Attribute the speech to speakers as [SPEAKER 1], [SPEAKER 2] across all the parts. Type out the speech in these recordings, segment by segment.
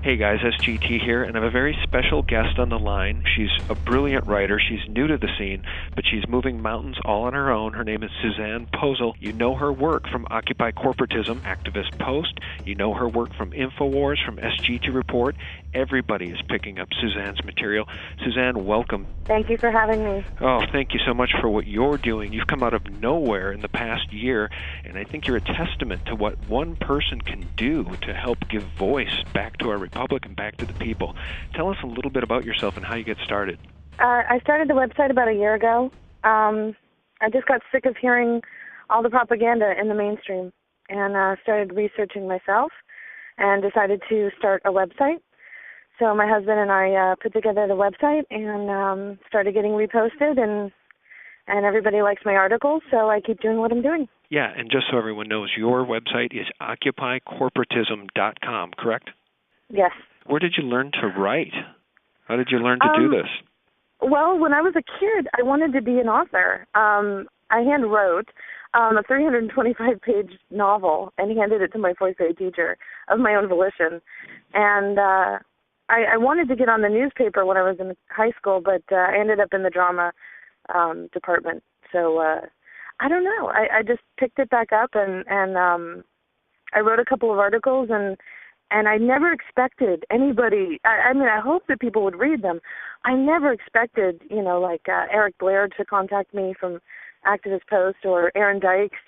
[SPEAKER 1] Hey guys, SGT here, and I have a very special guest on the line. She's a brilliant writer. She's new to the scene, but she's moving mountains all on her own. Her name is Susanne Posel. You know her work from Occupy Corporatism, Activist Post. You know her work from InfoWars, from SGT Report. Everybody is picking up Suzanne's material. Suzanne, welcome.
[SPEAKER 2] Thank you for having me.
[SPEAKER 1] Oh, thank you so much for what you're doing. You've come out of nowhere in the past year, and I think you're a testament to what one person can do to help give voice back to our republic and back to the people. Tell us a little bit about yourself and how you get started.
[SPEAKER 2] I started the website about a year ago. I just got sick of hearing all the propaganda in the mainstream and started researching myself and decided to start a website. So my husband and I put together the website and started getting reposted, and everybody likes my articles, so I keep doing what I'm doing.
[SPEAKER 1] Yeah, and just so everyone knows, your website is occupycorporatism.com, correct?
[SPEAKER 2] Yes.
[SPEAKER 1] Where did you learn to write? How did you learn to do this?
[SPEAKER 2] Well, when I was a kid, I wanted to be an author. I hand wrote a 325-page novel and handed it to my fourth grade teacher of my own volition. And I wanted to get on the newspaper when I was in high school, but I ended up in the drama department. So I don't know. I just picked it back up, and I wrote a couple of articles, and I never expected anybody. I mean, I hope that people would read them. I never expected, like Eric Blair to contact me from Activist Post, or Aaron Dykes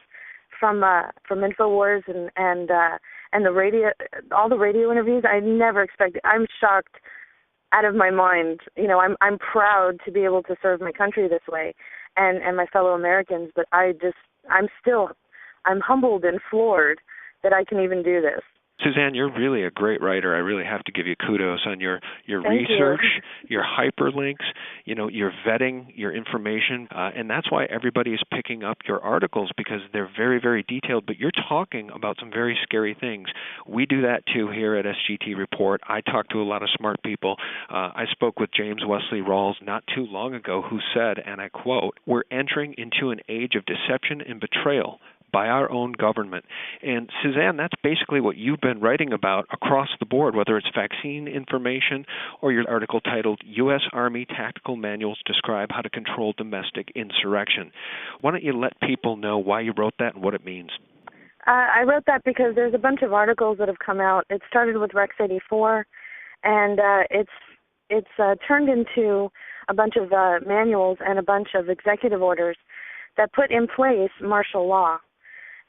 [SPEAKER 2] from InfoWars, and the radio, all the radio interviews. I never expected. I'm shocked out of my mind. I'm proud to be able to serve my country this way, and my fellow Americans. But I'm humbled and floored that I can even do this.
[SPEAKER 1] Suzanne, you're really a great writer. I really have to give you kudos on your research, your hyperlinks, your vetting, your information, and that's why everybody is picking up your articles, because they're very, very detailed, but you're talking about some very scary things. We do that too here at SGT Report. I talk to a lot of smart people. I spoke with James Wesley Rawls not too long ago, who said, and I quote, "We're entering into an age of deception and betrayal by our own government." And Suzanne, that's basically what you've been writing about across the board, whether it's vaccine information or your article titled U.S. Army Tactical Manuals Describe How to Control Domestic Insurrection. Why don't you let people know why you wrote that and what it means?
[SPEAKER 2] I wrote that because there's a bunch of articles that have come out. It started with Rex 84, and it's turned into a bunch of manuals and a bunch of executive orders that put in place martial law.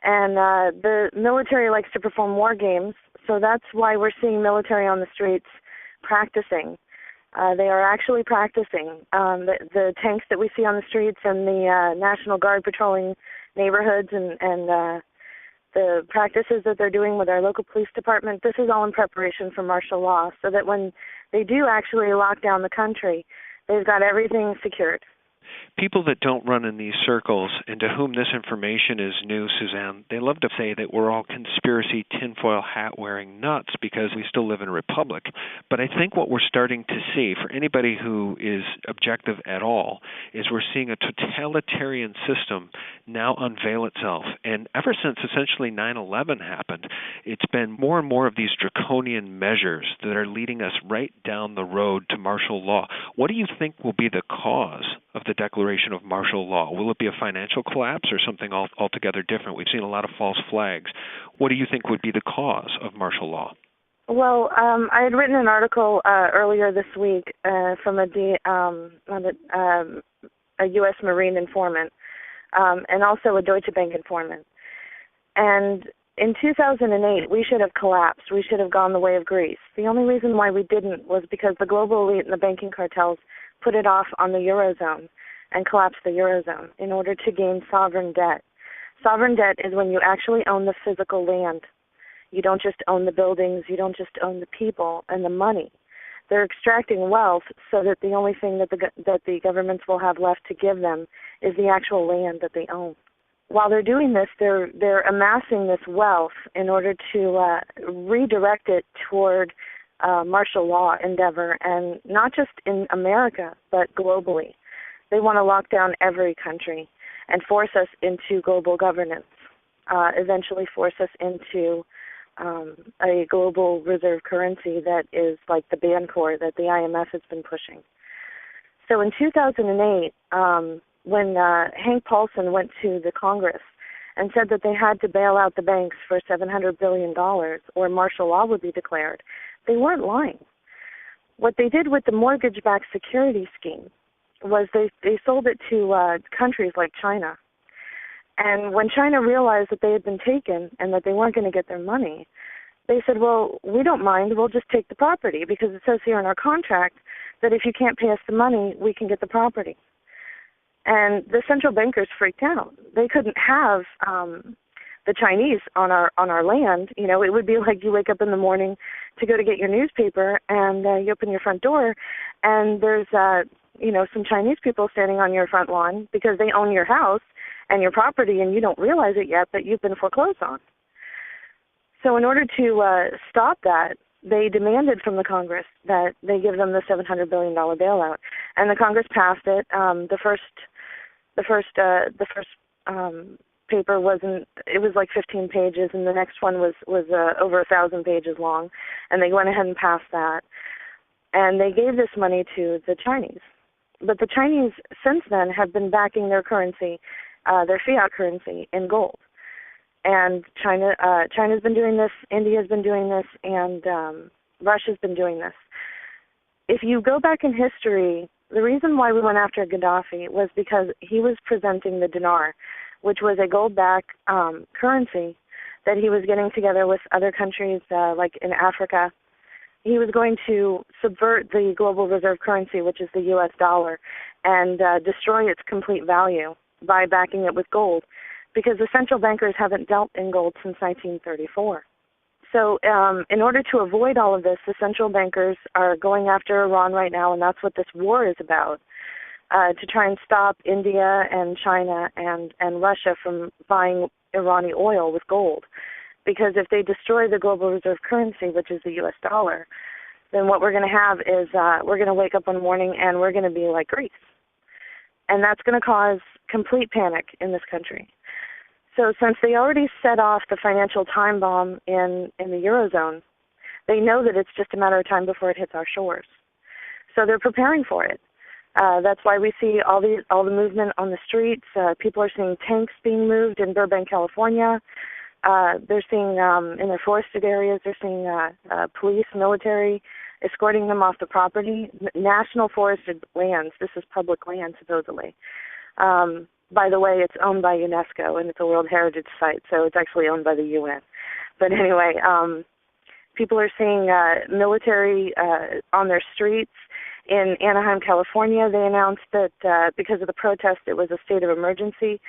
[SPEAKER 2] And the military likes to perform war games, so that's why we're seeing military on the streets practicing. They are actually practicing. The tanks that we see on the streets and the National Guard patrolling neighborhoods and the practices that they're doing with our local police department, this is all in preparation for martial law, so that when they do actually lock down the country, they've got everything secured.
[SPEAKER 1] People that don't run in these circles and to whom this information is new, Suzanne, they love to say that we're all conspiracy tinfoil hat-wearing nuts because we still live in a republic. But I think what we're starting to see, for anybody who is objective at all, is we're seeing a totalitarian system now unveil itself. And ever since essentially 9/11 happened, it's been more and more of these draconian measures that are leading us right down the road to martial law. What do you think will be the cause of the declaration of martial law? Will it be a financial collapse or something altogether different? We've seen a lot of false flags. What do you think would be the cause of martial law?
[SPEAKER 2] Well, I had written an article earlier this week from a U.S. Marine informant and also a Deutsche Bank informant. And in 2008, we should have collapsed. We should have gone the way of Greece. The only reason why we didn't was because the global elite and the banking cartels put it off on the Eurozone and collapsed the Eurozone in order to gain sovereign debt. Sovereign debt is when you actually own the physical land. You don't just own the buildings. You don't just own the people and the money. They're extracting wealth so that the only thing that the governments will have left to give them is the actual land that they own. While they're doing this, they're amassing this wealth in order to redirect it toward martial law endeavor, and not just in America, but globally. They want to lock down every country and force us into global governance, eventually force us into a global reserve currency that is like the Bancor that the IMF has been pushing. So in 2008, when Hank Paulson went to the Congress and said that they had to bail out the banks for $700 billion or martial law would be declared, they weren't lying. What they did with the mortgage-backed security scheme was they sold it to countries like China. And when China realized that they had been taken and that they weren't going to get their money, they said, well, we don't mind, we'll just take the property because it says here in our contract that if you can't pay us the money, we can get the property. And the central bankers freaked out. They couldn't have the Chinese on our land. You know, it would be like you wake up in the morning to go to get your newspaper, and you open your front door, and there's some Chinese people standing on your front lawn because they own your house and your property, and you don't realize it yet, but you've been foreclosed on. So in order to stop that, they demanded from the Congress that they give them the $700 billion bailout, and the Congress passed it. The first paper it was like 15 pages, and the next one was over 1,000 pages long, and they went ahead and passed that, and they gave this money to the Chinese. But the Chinese since then have been backing their currency, their fiat currency, in gold. And China's been doing this, India's been doing this, and Russia's been doing this. If you go back in history, the reason why we went after Gaddafi was because he was presenting the dinar, which was a gold-backed currency that he was getting together with other countries like in Africa. He was going to subvert the global reserve currency, which is the U.S. dollar, and destroy its complete value by backing it with gold, because the central bankers haven't dealt in gold since 1934. So in order to avoid all of this, the central bankers are going after Iran right now, and that's what this war is about, to try and stop India and China and Russia from buying Iranian oil with gold. Because if they destroy the global reserve currency, which is the U.S. dollar, then what we're going to have is we're going to wake up one morning and we're going to be like Greece. And that's going to cause complete panic in this country. So since they already set off the financial time bomb in the Eurozone, they know that it's just a matter of time before it hits our shores. So they're preparing for it. That's why we see all the movement on the streets. People are seeing tanks being moved in Burbank, California. They're seeing, in their forested areas, they're seeing police, military, escorting them off the property. National forested lands, this is public land, supposedly. By the way, it's owned by UNESCO, and it's a World Heritage Site, so it's actually owned by the UN. But anyway, people are seeing military on their streets. In Anaheim, California, they announced that because of the protest, it was a state of emergency,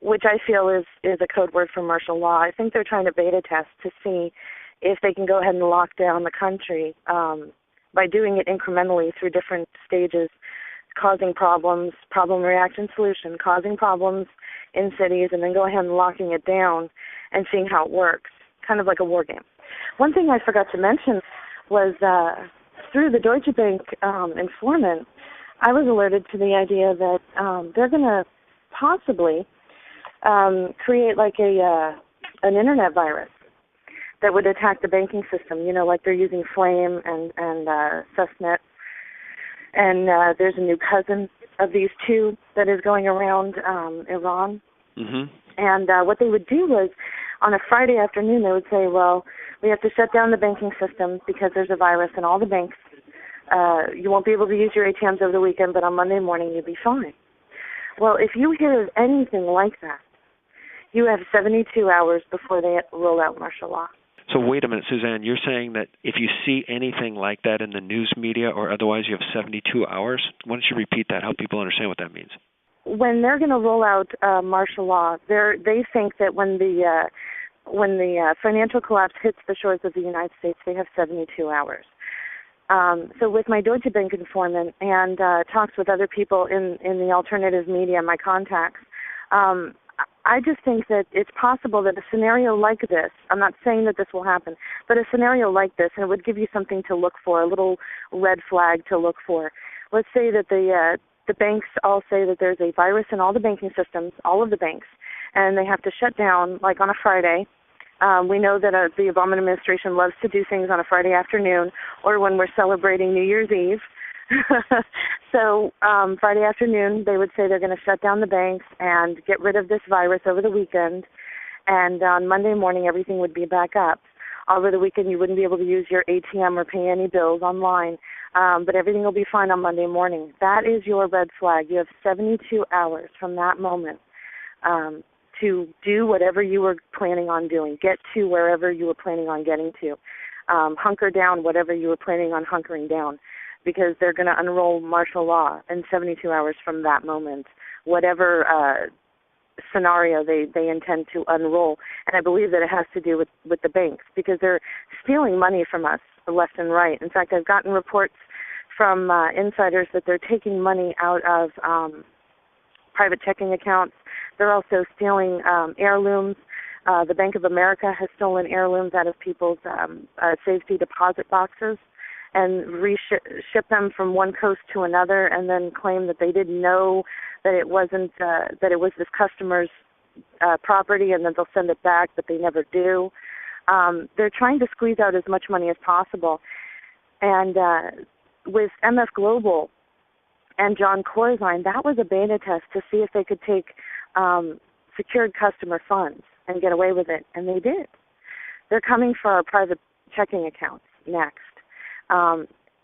[SPEAKER 2] which I feel is a code word for martial law. I think they're trying to beta test to see if they can go ahead and lock down the country by doing it incrementally through different stages, causing problems, problem, reaction, solution, causing problems in cities, and then go ahead and locking it down and seeing how it works, kind of like a war game. One thing I forgot to mention was through the Deutsche Bank informant, I was alerted to the idea that they're going to possibly create like an internet virus that would attack the banking system, you know, like they're using Flame and Susnet. And there's a new cousin of these two that is going around Iran. Mm-hmm. And what they would do was, on a Friday afternoon, they would say, well, we have to shut down the banking system because there's a virus in all the banks. You won't be able to use your ATMs over the weekend, but on Monday morning you'll be fine. Well, if you hear of anything like that, you have 72 hours before they roll out martial law.
[SPEAKER 1] So wait a minute, Susanne, you're saying that if you see anything like that in the news media or otherwise, you have 72 hours? Why don't you repeat that, help people understand what that means?
[SPEAKER 2] When they're going to roll out martial law, they think that when the financial collapse hits the shores of the United States, they have 72 hours. So with my Deutsche Bank informant and talks with other people in the alternative media, my contacts, I just think that it's possible that a scenario like this, I'm not saying that this will happen, but a scenario like this, and it would give you something to look for, a little red flag to look for. Let's say that the banks all say that there's a virus in all the banking systems, all of the banks, and they have to shut down, like on a Friday, We know that the Obama administration loves to do things on a Friday afternoon or when we're celebrating New Year's Eve. So Friday afternoon, they would say they're going to shut down the banks and get rid of this virus over the weekend. And on Monday morning, everything would be back up. Over the weekend, you wouldn't be able to use your ATM or pay any bills online, but everything will be fine on Monday morning. That is your red flag. You have 72 hours from that moment to do whatever you were planning on doing, get to wherever you were planning on getting to, hunker down whatever you were planning on hunkering down, because they're going to unroll martial law in 72 hours from that moment, whatever scenario they intend to unroll. And I believe that it has to do with the banks, because they're stealing money from us left and right. In fact, I've gotten reports from insiders that they're taking money out of private checking accounts. They're also stealing heirlooms. The Bank of America has stolen heirlooms out of people's safety deposit boxes and ship them from one coast to another, and then claim that they didn't know that it wasn't that it was this customer's property, and then they'll send it back, but they never do. They're trying to squeeze out as much money as possible. And with MF Global and John Corzine, that was a beta test to see if they could take secured customer funds and get away with it, and they did. They're coming for our private checking accounts next.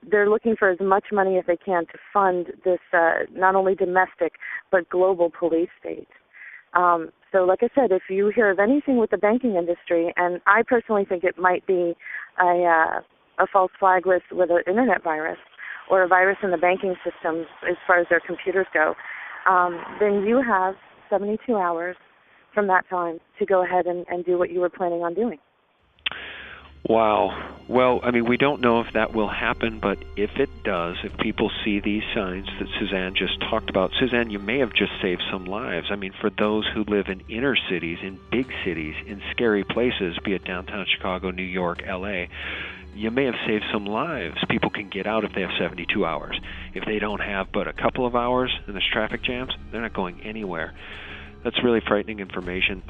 [SPEAKER 2] They're looking for as much money as they can to fund this not only domestic but global police state. So like I said, if you hear of anything with the banking industry, and I personally think it might be a false flag with an internet virus or a virus in the banking system as far as their computers go, then you have 72 hours from that time to go ahead and do what you were planning on doing.
[SPEAKER 1] Wow. Well, I mean, we don't know if that will happen, but if it does, if people see these signs that Susanne just talked about, Susanne, you may have just saved some lives. I mean, for those who live in inner cities, in big cities, in scary places, be it downtown Chicago, New York, L.A., you may have saved some lives. People can get out if they have 72 hours. If they don't have but a couple of hours and there's traffic jams, they're not going anywhere. That's really frightening information.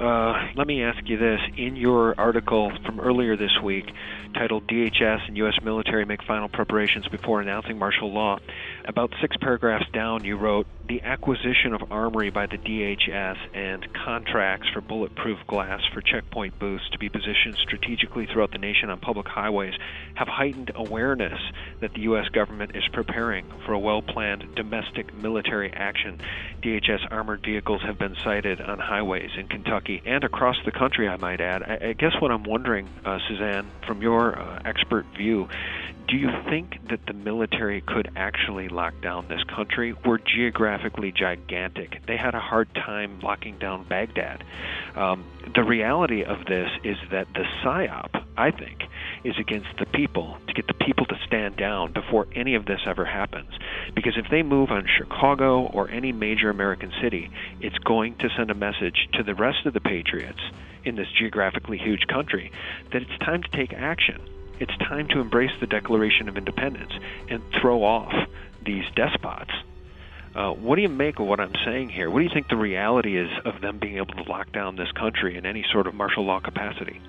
[SPEAKER 1] Let me ask you this. In your article from earlier this week, titled DHS and U.S. Military Make Final Preparations Before Announcing Martial Law, about 6 paragraphs down you wrote, the acquisition of armory by the DHS and contracts for bulletproof glass for checkpoint booths to be positioned strategically throughout the nation on public highways have heightened awareness that the U.S. government is preparing for a well-planned domestic military action. DHS armored vehicles have been sighted on highways in Kentucky and across the country, I might add. I guess what I'm wondering, Susanne, from your expert view, do you think that the military could actually lock down this country? We're geographically gigantic. They had a hard time locking down Baghdad. The reality of this is that the PSYOP, I think, is against the people, to get the people to stand down before any of this ever happens. Because if they move on Chicago or any major American city, it's going to send a message to the rest of the patriots in this geographically huge country that it's time to take action. It's time to embrace the Declaration of Independence and throw off these despots. What do you make of what I'm saying here? What do you think the reality is of them being able to lock down this country in any sort of martial law capacity?